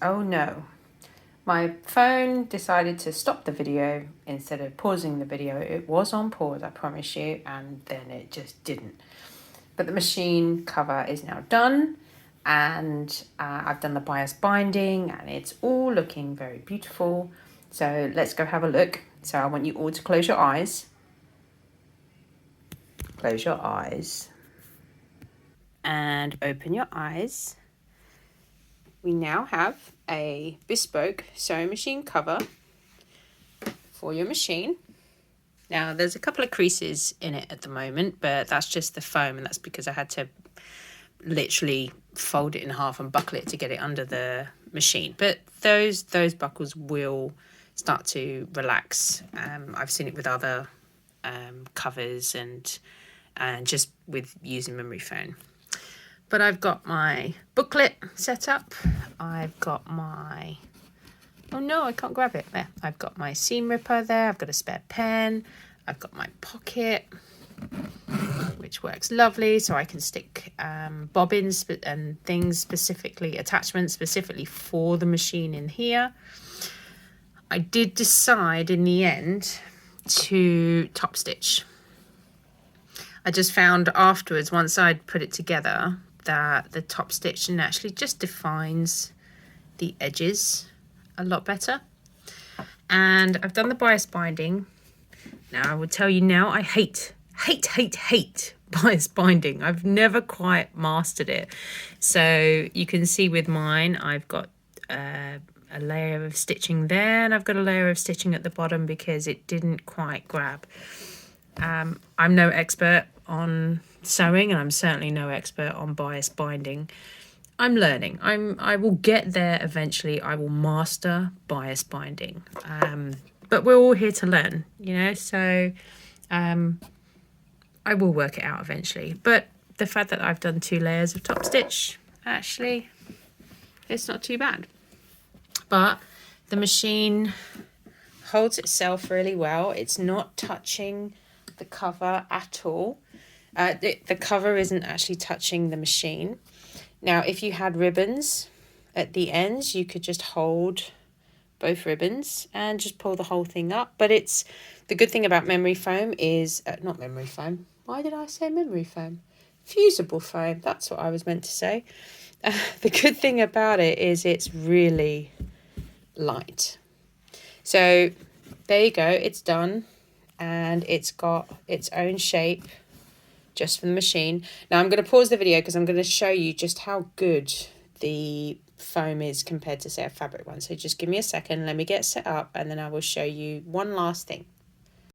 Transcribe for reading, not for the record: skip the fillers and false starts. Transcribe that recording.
Oh no, my phone decided to stop the video instead of pausing the video. It was on pause, I promise you, and then it just didn't. But the machine cover is now done, and I've done the bias binding, and it's all looking very beautiful. So let's go have a look. So I want you all to close your eyes. Close your eyes. And open your eyes. We now have a bespoke sewing machine cover for your machine. Now there's a couple of creases in it at the moment, but that's just the foam, and that's because I had to literally fold it in half and buckle it to get it under the machine. But those buckles will start to relax. I've seen it with other covers and just with using memory foam. But I've got my booklet set up. I've got my, oh no, I can't grab it. There, I've got my seam ripper there. I've got a spare pen. I've got my pocket, which works lovely. So I can stick bobbins and things specifically, attachments specifically for the machine in here. I did decide in the end to top stitch. I just found afterwards, once I'd put it together, that the top stitch actually just defines the edges a lot better. And I've done the bias binding. Now I will tell you now, I hate bias binding. I've never quite mastered it. So you can see with mine, I've got a layer of stitching there, and I've got a layer of stitching at the bottom because it didn't quite grab. I'm no expert on sewing, and I'm certainly no expert on bias binding. I'm learning. I will get there eventually. I will master bias binding. But we're all here to learn, you know, so I will work it out eventually. But the fact that I've done 2 layers of top stitch, actually, it's not too bad. But the machine holds itself really well. It's not touching the cover at all. The cover isn't actually touching the machine. Now, if you had ribbons at the ends, you could just hold both ribbons and just pull the whole thing up. But it's the good thing about memory foam is not memory foam. Why did I say memory foam? Fusible foam. That's what I was meant to say. The good thing about it is it's really light. So there you go. It's done, and it's got its own shape just for the machine. Now I'm going to pause the video because I'm going to show you just how good the foam is compared to, say, a fabric one. So just give me a second, let me get set up, and then I will show you one last thing.